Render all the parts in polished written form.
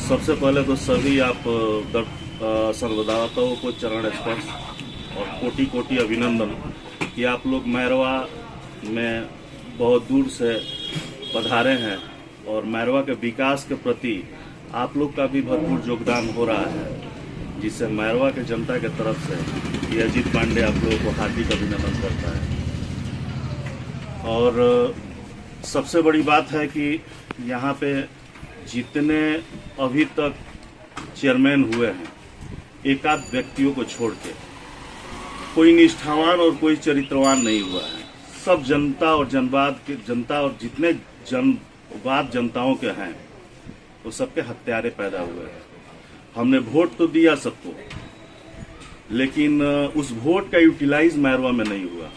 सबसे पहले तो सभी आप सर्वदाताओं को चरण स्पर्श और कोटि कोटि अभिनंदन कि आप लोग मैरवा में बहुत दूर से पधारे हैं और मैरवा के विकास के प्रति आप लोग का भी भरपूर योगदान हो रहा है, जिससे मैरवा के जनता के तरफ से ये अजीत पांडे आप लोगों को हार्दिक अभिनंदन करता है। और सबसे बड़ी बात है कि यहाँ पे जितने अभी तक चेयरमैन हुए हैं, एक आध व्यक्तियों को छोड़ के कोई निष्ठावान और कोई चरित्रवान नहीं हुआ है। सब जनता और जनता और जितने जनवाद जनताओं के हैं वो सबके हत्यारे पैदा हुए हैं। हमने वोट तो दिया सबको, लेकिन उस वोट का यूटिलाइज मैरवा में नहीं हुआ।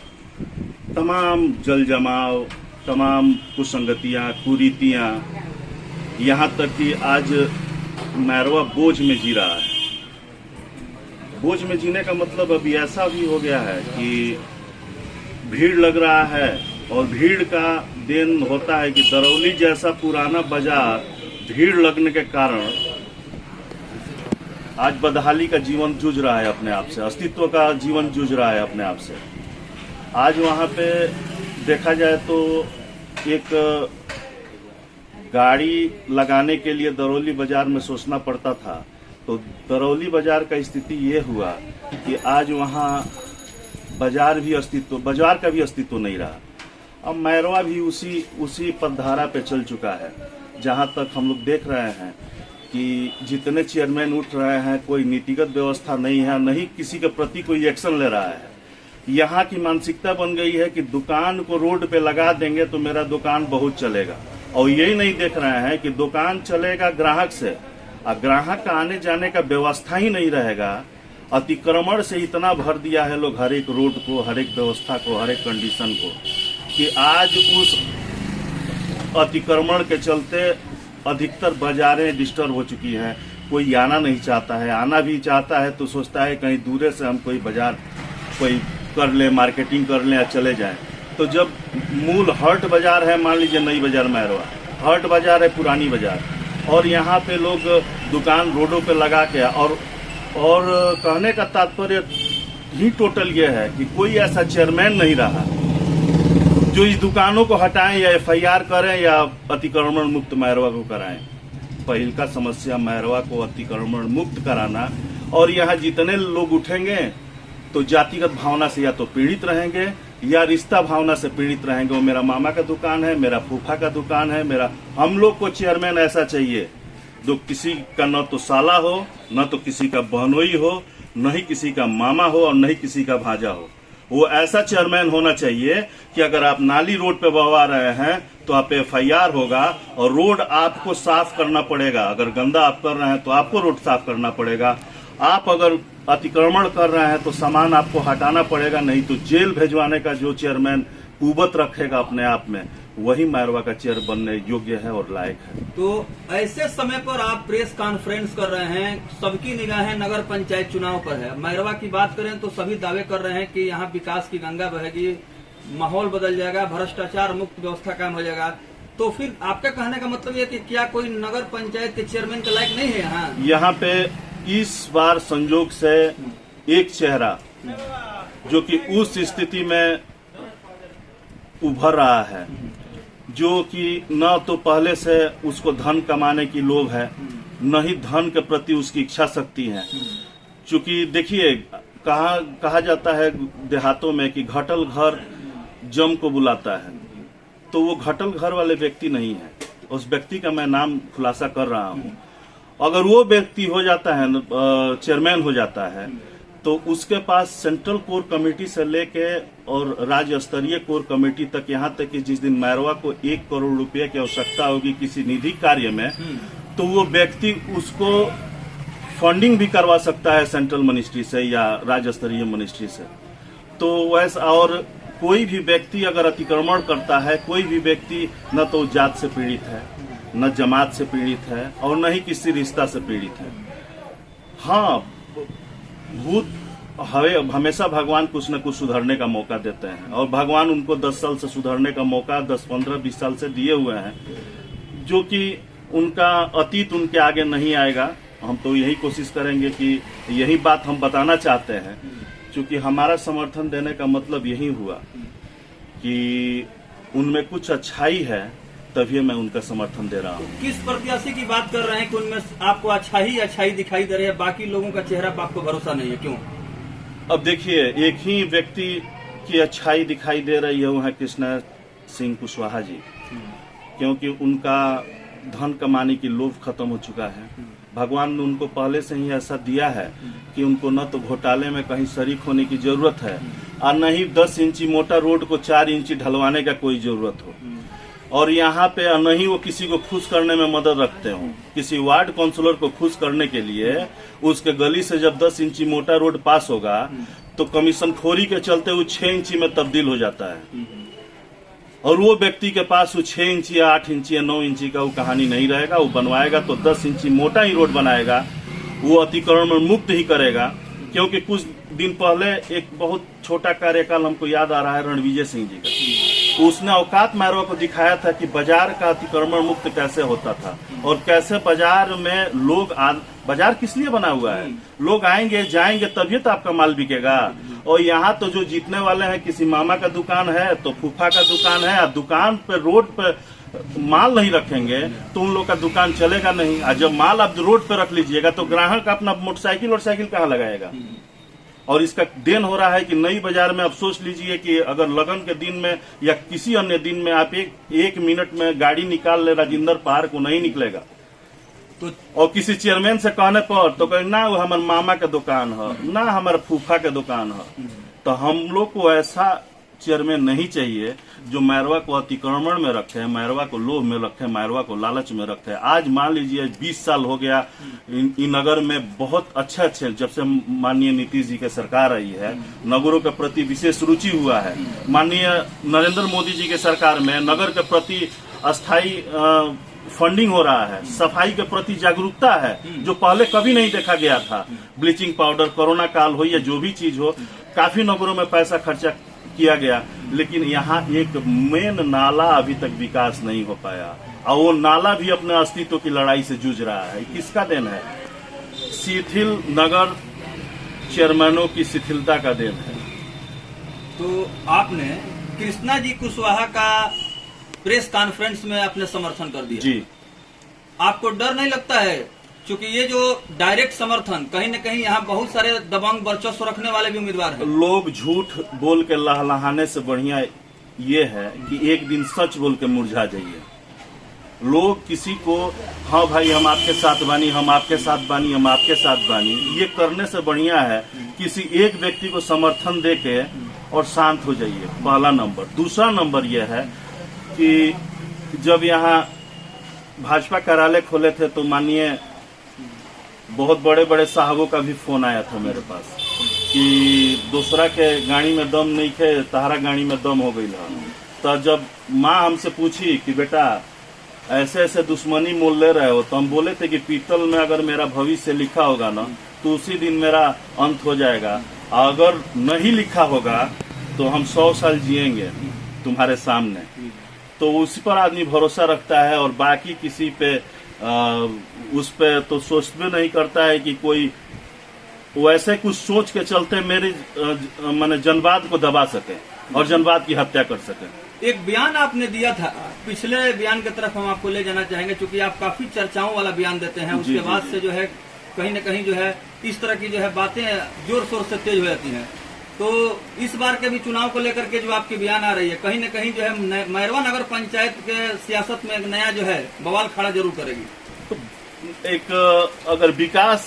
तमाम जल जमाव, तमाम कुसंगतियां, कुरीतियां, यहाँ तक कि आज मैरवा बोझ में जी रहा है। बोझ में जीने का मतलब अभी ऐसा भी हो गया है कि भीड़ लग रहा है, और भीड़ का देन होता है कि दरौली जैसा पुराना बाजार भीड़ लगने के कारण आज बदहाली का जीवन जूझ रहा है अपने आप से, अस्तित्व का जीवन जूझ रहा है अपने आप से। आज वहाँ पे देखा जाए तो एक गाड़ी लगाने के लिए दरौली बाजार में सोचना पड़ता था, तो दरौली बाजार का स्थिति ये हुआ कि आज वहाँ बाजार का भी अस्तित्व नहीं रहा। अब मैरवा भी उसी पदधारा पे चल चुका है, जहाँ तक हम लोग देख रहे हैं कि जितने चेयरमैन उठ रहे हैं, कोई नीतिगत व्यवस्था नहीं है, नहीं किसी के प्रति कोई एक्शन ले रहा है। यहाँ की मानसिकता बन गई है कि दुकान को रोड पे लगा देंगे तो मेरा दुकान बहुत चलेगा, और यही नहीं देख रहे हैं कि दुकान चलेगा ग्राहक से, और ग्राहक का आने जाने का व्यवस्था ही नहीं रहेगा। अतिक्रमण से इतना भर दिया है लोग हर एक रोड को, हर एक व्यवस्था को, हर एक कंडीशन को, कि आज उस अतिक्रमण के चलते अधिकतर बाजारें डिस्टर्ब हो चुकी हैं। कोई आना नहीं चाहता है, आना भी चाहता है तो सोचता है कहीं दूरे से हम कोई बाजार कोई कर लें, मार्केटिंग कर लें या चले जाएं। तो जब मूल हर्ट बाजार है, मान लीजिए नई बाजार मैरवा हर्ट बाजार है, पुरानी बाजार, और यहाँ पे लोग दुकान रोडों पे लगा के, और कहने का तात्पर्य ही टोटल ये है कि कोई ऐसा चेयरमैन नहीं रहा जो इस दुकानों को हटाएं या एफआईआर करें या अतिक्रमण मुक्त मैरवा को कराएं। पहल का समस्या मैरवा को अतिक्रमण मुक्त कराना, और यहाँ जितने लोग उठेंगे तो जातिगत भावना से या तो पीड़ित रहेंगे या रिश्ता भावना से पीड़ित रहेंगे। वो मेरा मामा का दुकान है, मेरा फूफा का दुकान है, हम लोग को चेयरमैन ऐसा चाहिए जो किसी का न तो साला हो, न तो किसी का बहनोई हो, न ही किसी का मामा हो, और न ही किसी का भांजा हो। वो ऐसा चेयरमैन होना चाहिए कि अगर आप नाली रोड पे बहवा रहे हैं तो आप एफआईआर होगा, और रोड आपको साफ करना पड़ेगा। अगर गंदा आप कर रहे हैं तो आपको रोड साफ करना पड़ेगा। आप अगर अतिक्रमण कर रहे हैं तो सामान आपको हटाना पड़ेगा, नहीं तो जेल भेजवाने का जो चेयरमैन कुवत रखेगा अपने आप में, वही मैरवा का चेयर बनने योग्य है और लायक है। तो ऐसे समय पर आप प्रेस कॉन्फ्रेंस कर रहे हैं, सबकी निगाहें नगर पंचायत चुनाव पर है। मैरवा की बात करें तो सभी दावे कर रहे हैं कि यहाँ विकास की गंगा बहेगी, माहौल बदल जाएगा, भ्रष्टाचार मुक्त व्यवस्था कायम हो जाएगा। तो फिर आपका कहने का मतलब ये कि क्या कोई नगर पंचायत के चेयरमैन के लायक नहीं है यहाँ पे? इस बार संजोग से एक चेहरा जो कि उस स्थिति में उभर रहा है, जो कि न तो पहले से उसको धन कमाने की लोभ है, न ही धन के प्रति उसकी इच्छा शक्ति है। चूंकि देखिए, कहा जाता है देहातों में कि घटल घर जम को बुलाता है, तो वो घटल घर वाले व्यक्ति नहीं है। उस व्यक्ति का मैं नाम खुलासा कर रहा हूँ। अगर वो व्यक्ति हो जाता है, चेयरमैन हो जाता है, तो उसके पास सेंट्रल कोर कमेटी से लेके और राज्य स्तरीय कोर कमेटी तक, यहाँ तक कि जिस दिन मैरवा को 1 करोड़ रुपए की आवश्यकता होगी किसी निधि कार्य में, तो वो व्यक्ति उसको फंडिंग भी करवा सकता है सेंट्रल मिनिस्ट्री से या राज्य स्तरीय मिनिस्ट्री से। तो वैसा, और कोई भी व्यक्ति अगर अतिक्रमण करता है, कोई भी व्यक्ति न तो जात से पीड़ित है, न जमात से पीड़ित है, और न ही किसी रिश्ता से पीड़ित है। हाँ, हमेशा भगवान कुछ न कुछ सुधरने का मौका देते हैं, और भगवान उनको 10 साल से सुधरने का मौका 10, 15, 20 साल से दिए हुए हैं, जो कि उनका अतीत उनके आगे नहीं आएगा। हम तो यही कोशिश करेंगे कि यही बात हम बताना चाहते हैं, क्योंकि हमारा समर्थन देने का मतलब यही हुआ कि उनमें कुछ अच्छाई है, तभी मैं उनका समर्थन दे रहा हूँ। किस प्रत्याशी की बात कर रहे हैं कि उनमें आपको अच्छाई दिखाई दे रही है, बाकी लोगों का चेहरा पर आपको भरोसा नहीं है, क्यों? अब देखिए, एक ही व्यक्ति की अच्छाई दिखाई दे रही है, वो है कृष्णा सिंह कुशवाहा जी, क्योंकि उनका धन कमाने की लोभ खत्म हो चुका है। भगवान ने उनको पहले से ही ऐसा दिया है कि उनको न तो घोटाले में कहीं शरीक होने की जरूरत है और न ही 10 इंची मोटा रोड को 4 इंची ढलवाने का कोई जरूरत हो, और यहाँ पे न ही वो किसी को खुश करने में मदद रखते हो। किसी वार्ड काउंसलर को खुश करने के लिए उसके गली से जब 10 इंची मोटा रोड पास होगा तो कमीशन खोरी के चलते वो 6 इंची में तब्दील हो जाता है, और वो व्यक्ति के पास वो 6 इंची या 8 इंची या 9 इंची का वो कहानी नहीं रहेगा। वो बनवाएगा तो 10 इंची मोटा ही रोड बनाएगा, वो अतिक्रमण मुक्त ही करेगा। क्योंकि कुछ दिन पहले एक बहुत छोटा कार्यकाल हमको याद आ रहा है रणविजय सिंह जी का, उसने औकात मैरवा को दिखाया था कि बाजार का अतिक्रमण मुक्त कैसे होता था और कैसे बाजार में लोग बाजार किस लिए बना हुआ है, लोग आएंगे जाएंगे तभी तो आपका माल बिकेगा। और यहाँ तो जो जीतने वाले हैं, किसी मामा का दुकान है तो फूफा का दुकान है, दुकान पे रोड पे माल नहीं रखेंगे तो उन लोग का दुकान चलेगा नहीं। और जब माल आप रोड पे रख लीजिएगा तो ग्राहक अपना मोटरसाइकिल और साइकिल कहाँ लगाएगा। और इसका देन हो रहा है कि नई बाजार में आप सोच लीजिए कि अगर लगन के दिन में या किसी अन्य दिन में आप एक मिनट में गाड़ी निकाल ले राजेंद्र पहाड़ को नहीं निकलेगा तो, और किसी चेयरमैन से कहने पर तो कहे ना वो हमारे मामा के दुकान है, ना हमारे फूफा के दुकान है। तो हम लोग को ऐसा चेयरमैन नहीं चाहिए जो मैरवा को अतिक्रमण में रखे, मैरवा को लोभ में रखे, मैरवा को लालच में रखे। आज मान लीजिए 20 साल हो गया इन नगर में बहुत अच्छे जब से माननीय नीतीश जी की सरकार आई है, नगरों के प्रति विशेष रुचि हुआ है। माननीय नरेंद्र मोदी जी के सरकार में नगर के प्रति अस्थायी फंडिंग हो रहा है, सफाई के प्रति जागरूकता है जो पहले कभी नहीं देखा गया था। ब्लीचिंग पाउडर, कोरोना काल हो या जो भी चीज हो, काफी नगरों में पैसा खर्चा किया गया, लेकिन यहाँ एक मेन नाला अभी तक विकास नहीं हो पाया और वो नाला भी अपने अस्तित्व की लड़ाई से जूझ रहा है। किसका देन है? शिथिल नगर चेयरमैनों की शिथिलता का देन है। तो आपने कृष्णा जी कुशवाहा का प्रेस कॉन्फ्रेंस में अपने समर्थन कर दिया जी। आपको डर नहीं लगता है, क्योंकि ये जो डायरेक्ट समर्थन कहीं न कहीं यहाँ बहुत सारे दबंग वर्चस्व रखने वाले भी उम्मीदवार हैं। लोग झूठ बोल के लहलहाने से बढ़िया ये है कि एक दिन सच बोल के मुरझा जाइए। लोग किसी को हाँ भाई हम आपके साथ बानी, हम आपके साथ बानी, हम आपके साथ बानी, ये करने से बढ़िया है किसी एक व्यक्ति को समर्थन दे के और शांत हो जाइए, पहला नंबर। दूसरा नंबर यह है कि जब यहाँ भाजपा कार्यालय खोले थे तो माननीय बहुत बड़े बड़े साहबों का भी फोन आया था मेरे पास कि दूसरा के गाड़ी में दम नहीं थे, तहरा गाड़ी में दम हो गई है। तो जब माँ हमसे पूछी कि बेटा ऐसे ऐसे दुश्मनी मोल ले रहे हो, तो हम बोले थे कि पीतल में अगर मेरा भविष्य लिखा होगा ना तो उसी दिन मेरा अंत हो जाएगा, अगर नहीं लिखा होगा तो हम 100 साल जिएंगे तुम्हारे सामने। तो उसी पर आदमी भरोसा रखता है और बाकी किसी पे उस पे तो सोच भी नहीं करता है कि कोई वैसे कुछ सोच के चलते मेरे माने जनवाद को दबा सके और जनवाद की हत्या कर सके। एक बयान आपने दिया था, पिछले बयान की तरफ हम आपको ले जाना चाहेंगे, क्योंकि आप काफी चर्चाओं वाला बयान देते हैं। उसके बाद से जो है कहीं न कहीं जो है इस तरह की जो है बातें जोर शोर से तेज हो जाती हैं। तो इस बार के भी चुनाव को लेकर के जो आपकी बयान आ रही है, कहीं न कहीं जो है मैरवा नगर पंचायत के सियासत में एक नया जो है बवाल खड़ा जरूर करेगी। एक अगर विकास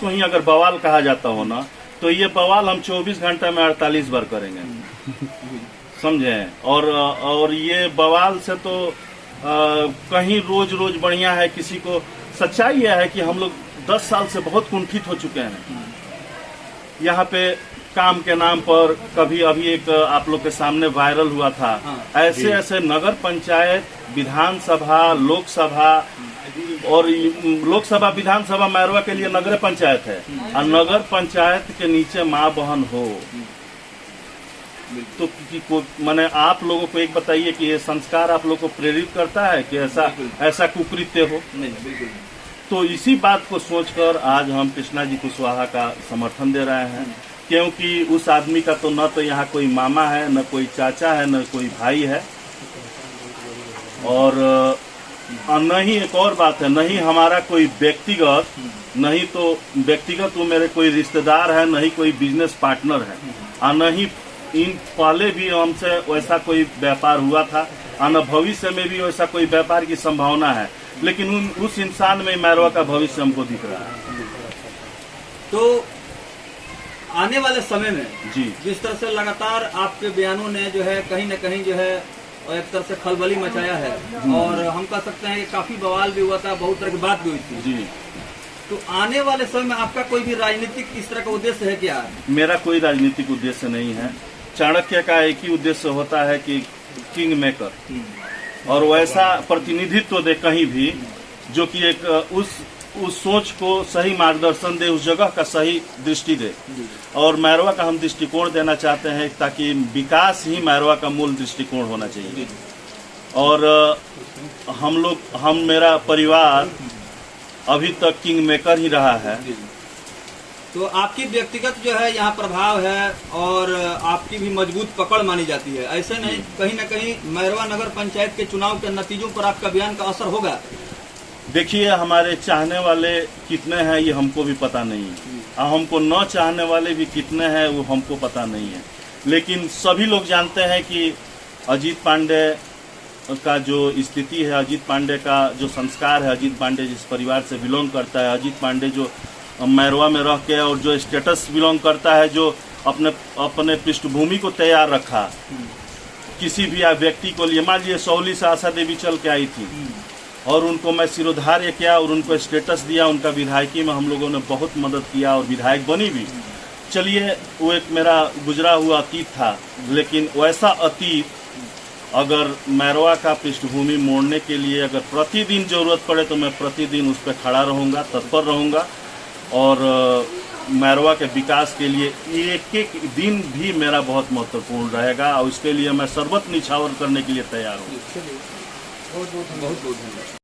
को ही अगर बवाल कहा जाता हो ना, तो ये बवाल हम 24 घंटे में 48 बार करेंगे, समझे। और ये बवाल से तो कहीं रोज रोज बढ़िया है। किसी को सच्चाई यह है कि हम लोग 10 साल से बहुत कुंठित हो चुके हैं यहाँ पे काम के नाम पर। कभी अभी एक आप लोग के सामने वायरल हुआ था, ऐसे ऐसे नगर पंचायत, विधानसभा, लोकसभा और लोकसभा विधानसभा मैरवा के लिए नगर पंचायत है और नगर पंचायत के नीचे माँ बहन हो, तो मैंने आप लोगों को एक बताइए कि ये संस्कार आप लोगों को प्रेरित करता है कि ऐसा कुकृत्य हो? नहीं, बिल्कुल नहीं। तो इसी बात को सोचकर आज हम कृष्णा जी कुशवाहा का समर्थन दे रहे हैं, क्योंकि उस आदमी का तो न तो यहाँ कोई मामा है, न कोई चाचा है, न कोई भाई है, और न ही एक और बात है, न ही हमारा कोई व्यक्तिगत, नहीं तो व्यक्तिगत वो मेरे कोई रिश्तेदार है, न ही कोई बिजनेस पार्टनर है, और न ही इन पहले भी हमसे वैसा कोई व्यापार हुआ था, और न भविष्य में भी वैसा कोई व्यापार की संभावना है। लेकिन उस इंसान में मैरवा का भविष्य हमको दिख रहा है। तो आने वाले समय में जी, जिस तरह से लगातार आपके बयानों ने जो है कहीं न कहीं जो है एक तरह से खलबली मचाया है, और हम कह सकते हैं कि काफी बवाल भी हुआ था, बहुत तरह की बात भी हुई थी जी, तो आने वाले समय में आपका कोई भी राजनीतिक इस तरह का उद्देश्य है क्या? मेरा कोई राजनीतिक उद्देश्य नहीं है। चाणक्य का एक ही उद्देश्य होता है कि किंग मेकर, और वैसा प्रतिनिधित्व दे कहीं भी, जो कि एक उस सोच को सही मार्गदर्शन दे, उस जगह का सही दृष्टि दे। और मैरवा का हम दृष्टिकोण देना चाहते हैं, ताकि विकास ही मैरवा का मूल दृष्टिकोण होना चाहिए। और मेरा परिवार अभी तक किंग मेकर ही रहा है। तो आपकी व्यक्तिगत जो है यहाँ प्रभाव है, और आपकी भी मजबूत पकड़ मानी जाती है। ऐसे नहीं, कहीं न कहीं मैरवा नगर पंचायत के चुनाव के नतीजों पर आपका बयान का असर होगा? देखिए, हमारे चाहने वाले कितने हैं ये हमको भी पता नहीं है, और हमको न चाहने वाले भी कितने हैं वो हमको पता नहीं है। लेकिन सभी लोग जानते हैं कि अजीत पांडे का जो स्थिति है, अजीत पांडे का जो संस्कार है, अजीत पांडे जिस परिवार से बिलोंग करता है, अजीत पांडे जो मैरवा में रह के और जो स्टेटस बिलोंग करता है, जो अपने पृष्ठभूमि को तैयार रखा किसी भी व्यक्ति को लिए। मान लीजिए सौली से आशा देवी चल के आई थी, और उनको मैं सिरोधार्य किया और उनको स्टेटस दिया, उनका विधायकी में हम लोगों ने बहुत मदद किया और विधायक बनी भी। चलिए, वो एक मेरा गुजरा हुआ अतीत था, लेकिन वैसा अतीत अगर मैरवा का पृष्ठभूमि मोड़ने के लिए अगर प्रतिदिन जरूरत पड़े तो मैं प्रतिदिन उस पर खड़ा रहूँगा, तत्पर रहूँगा, और मैरवा के विकास के लिए एक एक दिन भी मेरा बहुत महत्वपूर्ण रहेगा, और उसके लिए मैं सर्वत्र निछावर करने के लिए तैयार हूँ। बहुत बहुत धन्यवाद।